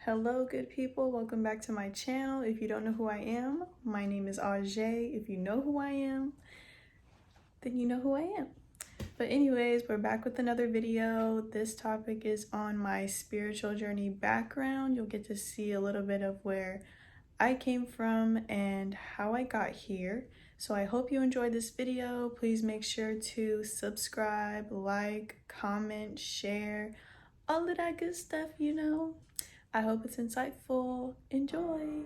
Hello, good people. Welcome back to my channel. If you don't know who I am, my name is Ajay. If you know who I am, then you know who I am. But anyways, we're back with another video. This topic is on my spiritual journey background. You'll get to see a little bit of where I came from and how I got here. So I hope you enjoyed this video. Please make sure to subscribe, like, comment, share, all of that good stuff, I hope it's insightful. Enjoy!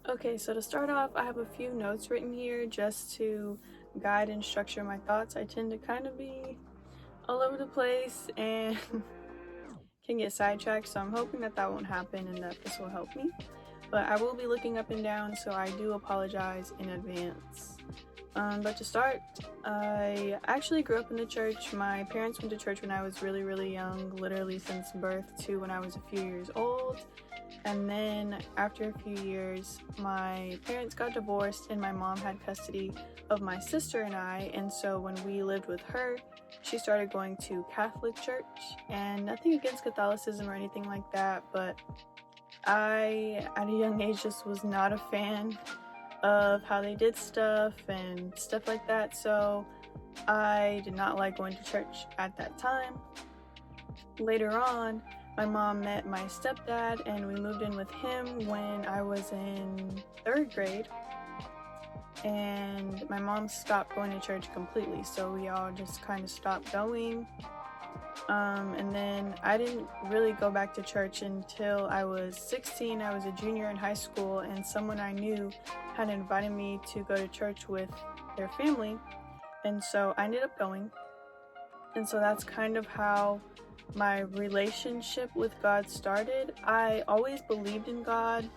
Okay, so to start off, I have a few notes written here just to guide and structure my thoughts. I tend to kind of be all over the place and can get sidetracked, so I'm hoping that won't happen and that this will help me. But I will be looking up and down, so I do apologize in advance. But to start, I actually grew up in the church. My parents went to church when I was really young, literally since birth to when I was a few years old. And then after a few years, my parents got divorced and my mom had custody of my sister and I. And so when we lived with her, she started going to Catholic church, and nothing against Catholicism or anything like that, but I, at a young age, just was not a fan of how they did stuff and stuff like that, so I did not like going to church at that time. Later on, my mom met my stepdad and we moved in with him when I was in 3rd grade, and my mom stopped going to church completely, so we all just kind of stopped going. And then I didn't really go back to church until I was 16. I was a junior in high school, and someone I knew had invited me to go to church with their family, and so I ended up going. And so that's kind of how my relationship with God started. I always believed in God.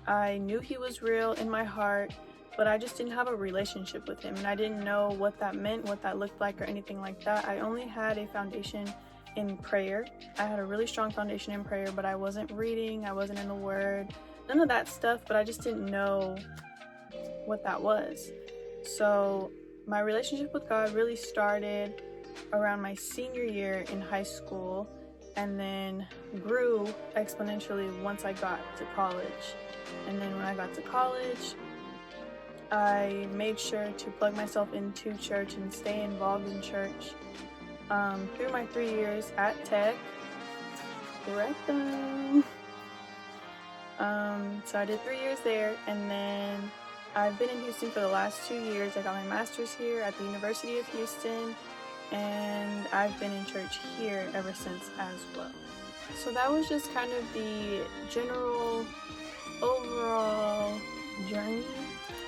I knew he was real in my heart, but I just didn't have a relationship with him, and I didn't know what that meant, what that looked like, or anything like that. I only had a foundation in prayer. I had a really strong foundation in prayer, but I wasn't reading, I wasn't in the Word, none of that stuff, but I just didn't know what that was. So my relationship with God really started around my senior year in high school, and then grew exponentially once I got to college. And then when I got to college, I made sure to plug myself into church and stay involved in church through my 3 years at Tech. So I did 3 years there, and then I've been in Houston for the last 2 years. I got my master's here at the University of Houston, and I've been in church here ever since as well. So that was just kind of the general overall journey,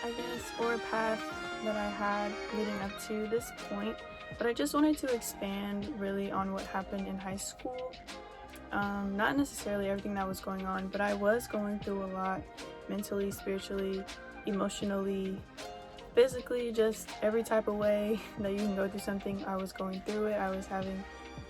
I guess, or a path that I had leading up to this point. But I just wanted to expand really on what happened in high school. Not necessarily everything that was going on, but I was going through a lot mentally, spiritually, emotionally, physically, just every type of way that you can go through something. I was going through it. I was having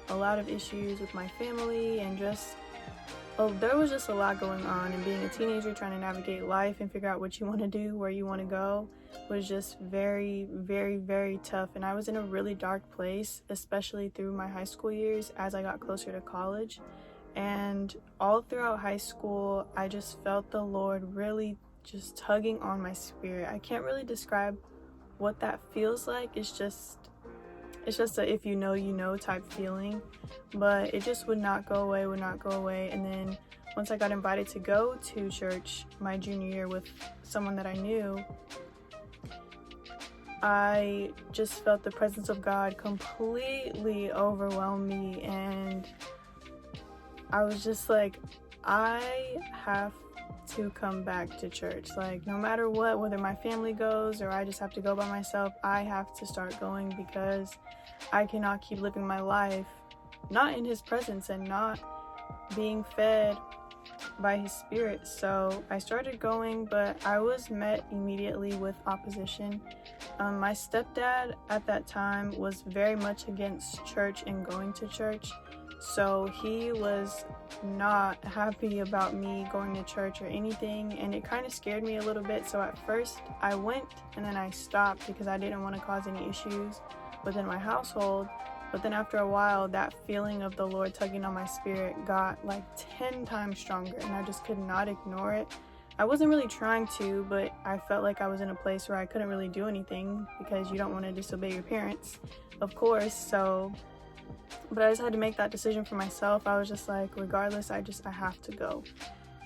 a lot of issues with my family, and there was just a lot going on, and being a teenager trying to navigate life and figure out what you want to do, where you want to go, was just very tough. And I was in a really dark place, especially through my high school years as I got closer to college. And all throughout high school, I just felt the Lord really just tugging on my spirit. I can't really describe what that feels like. It's just a if you know, you know type feeling, but it just would not go away. And then once I got invited to go to church my junior year with someone that I knew, I just felt the presence of God completely overwhelm me, and I was just like, I have to come back to church. Like, no matter what, whether my family goes or I just have to go by myself, I have to start going, because I cannot keep living my life not in his presence and not being fed by his spirit. So I started going, but I was met immediately with opposition. My stepdad at that time was very much against church and going to church, so he was not happy about me going to church or anything, and it kind of scared me a little bit. So at first I went, and then I stopped because I didn't want to cause any issues within my household. But then after a while, that feeling of the Lord tugging on my spirit got like 10 times stronger, and I just could not ignore it. I wasn't really trying to, but I felt like I was in a place where I couldn't really do anything because you don't want to disobey your parents, of course. But I just had to make that decision for myself. I was just like, regardless, I have to go.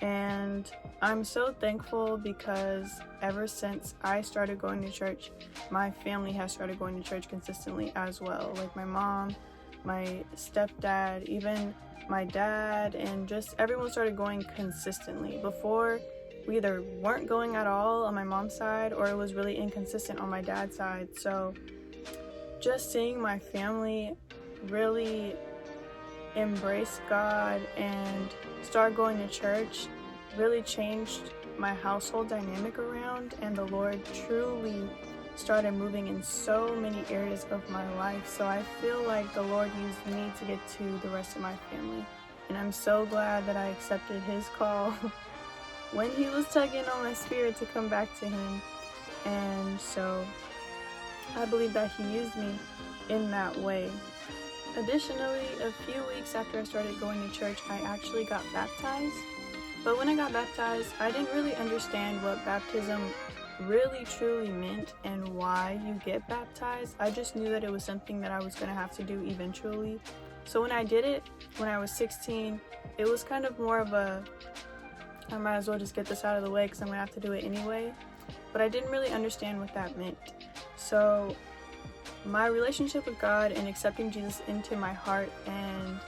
And I'm so thankful because ever since I started going to church, my family has started going to church consistently as well. Like my mom, my stepdad, even my dad, and just everyone started going consistently. Before, we either weren't going at all on my mom's side, or it was really inconsistent on my dad's side. So just seeing my family really embrace God and start going to church really changed my household dynamic around, and the Lord truly started moving in so many areas of my life. So I feel like the Lord used me to get to the rest of my family, and I'm so glad that I accepted his call when he was tugging on my spirit to come back to him. And so I believe that he used me in that way. Additionally, a few weeks after I started going to church, I actually got baptized. But when I got baptized, I didn't really understand what baptism really truly meant and why you get baptized. I just knew that it was something that I was going to have to do eventually. So when I did it, when I was 16, it was kind of more of a, I might as well just get this out of the way because I'm going to have to do it anyway. But I didn't really understand what that meant. So my relationship with God and accepting Jesus into my heart and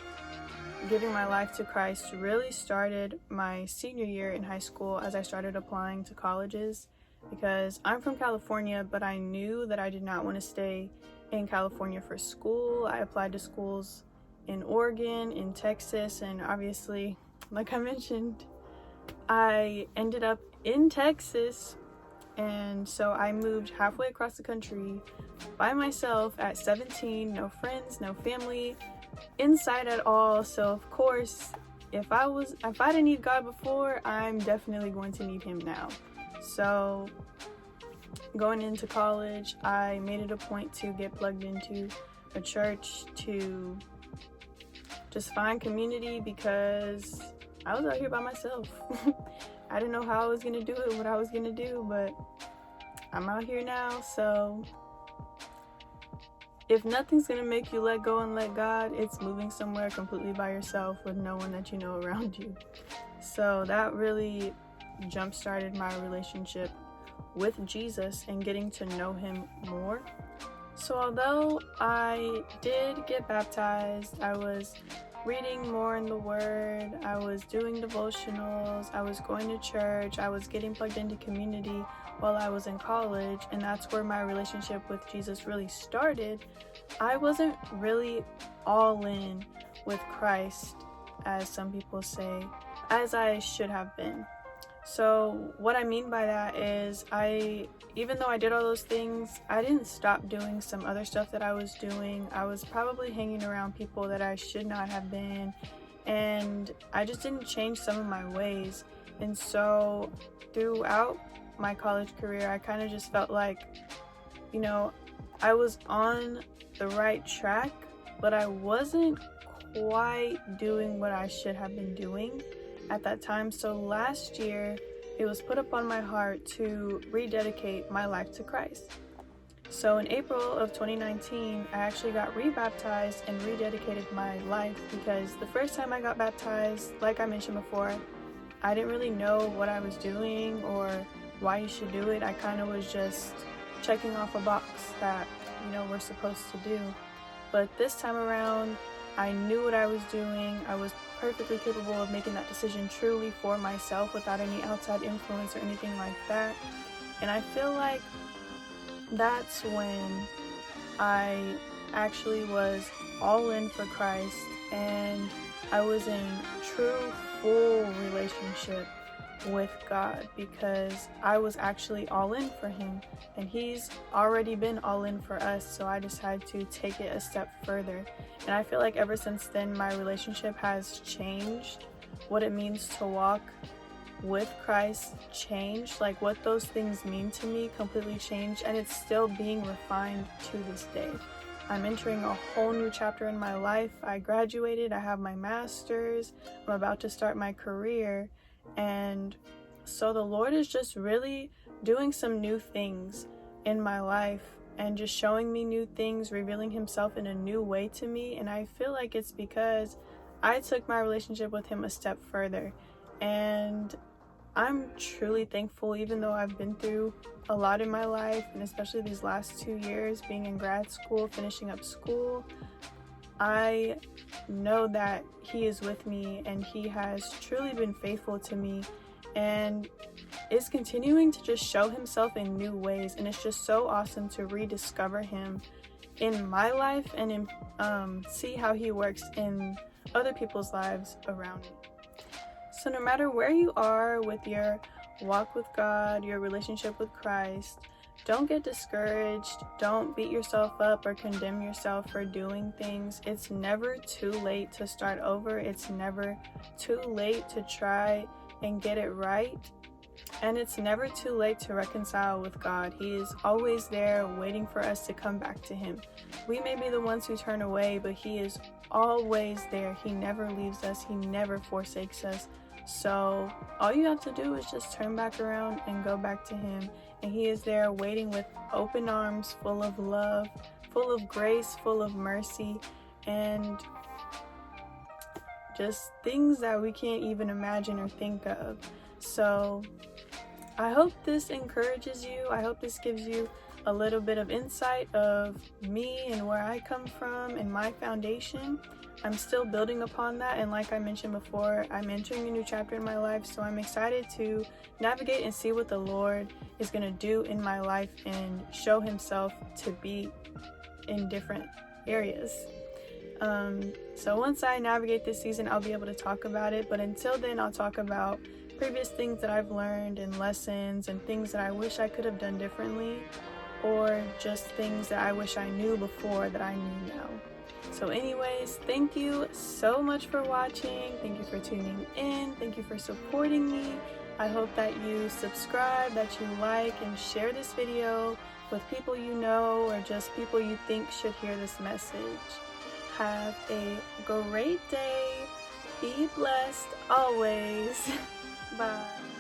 giving my life to Christ really started my senior year in high school, as I started applying to colleges, because I'm from California, but I knew that I did not want to stay in California for school. I applied to schools in Oregon, in Texas, and obviously, like I mentioned, I ended up in Texas. And so I moved halfway across the country by myself at 17, no friends, no family inside at all. So of course, if I didn't need God before, I'm definitely going to need him now. So going into college, I made it a point to get plugged into a church to just find community, because I was out here by myself. I didn't know how I was going to do it, what I was going to do, but I'm out here now. So if nothing's going to make you let go and let God, it's moving somewhere completely by yourself with no one that you know around you. So that really jump-started my relationship with Jesus and getting to know him more. So although I did get baptized, I was reading more in the Word, I was doing devotionals, I was going to church, I was getting plugged into community while I was in college, and that's where my relationship with Jesus really started. I wasn't really all in with Christ, as some people say, as I should have been. So what I mean by that is, even though I did all those things, I didn't stop doing some other stuff that I was doing. I was probably hanging around people that I should not have been, and I just didn't change some of my ways. And so throughout my college career, I kind of just felt like, I was on the right track, but I wasn't quite doing what I should have been doing at that time. So last year, it was put upon my heart to rededicate my life to Christ. So in April of 2019, I actually got rebaptized and rededicated my life, because the first time I got baptized, like I mentioned before, I didn't really know what I was doing or why you should do it. I kind of was just checking off a box that, we're supposed to do. But this time around, I knew what I was doing. I was perfectly capable of making that decision truly for myself without any outside influence or anything like that. And I feel like that's when I actually was all in for Christ, and I was in true, full relationship with God, because I was actually all in for him, and he's already been all in for us. So I decided to take it a step further, and I feel like ever since then my relationship has changed. What it means to walk with Christ changed, like what those things mean to me completely changed, and it's still being refined to this day. I'm entering a whole new chapter in my life. I graduated, I have my master's, I'm about to start my career, and so the Lord is just really doing some new things in my life and just showing me new things, revealing himself in a new way to me. And I feel like it's because I took my relationship with him a step further. And I'm truly thankful, even though I've been through a lot in my life, and especially these last 2 years being in grad school, finishing up school. I know that he is with me and he has truly been faithful to me and is continuing to just show himself in new ways. And it's just so awesome to rediscover him in my life and see how he works in other people's lives around me. So no matter where you are with your walk with God, your relationship with Christ, don't get discouraged. Don't beat yourself up or condemn yourself for doing things. It's never too late to start over. It's never too late to try and get it right. And it's never too late to reconcile with God. He is always there waiting for us to come back to him. We may be the ones who turn away, but he is always there. He never leaves us. He never forsakes us. So all you have to do is just turn back around and go back to him. And he is there waiting with open arms, full of love, full of grace, full of mercy, and just things that we can't even imagine or think of. So I hope this encourages you. I hope this gives you a little bit of insight of me and where I come from and my foundation. I'm still building upon that, and like I mentioned before, I'm entering a new chapter in my life, so I'm excited to navigate and see what the Lord is going to do in my life and show himself to be in different areas. So once I navigate this season, I'll be able to talk about it, but until then, I'll talk about previous things that I've learned and lessons and things that I wish I could have done differently, or just things that I wish I knew before that I knew now. So anyways, thank you so much for watching. Thank you for tuning in. Thank you for supporting me. I hope that you subscribe, that you like and share this video with people you know or just people you think should hear this message. Have a great day. Be blessed always. Bye.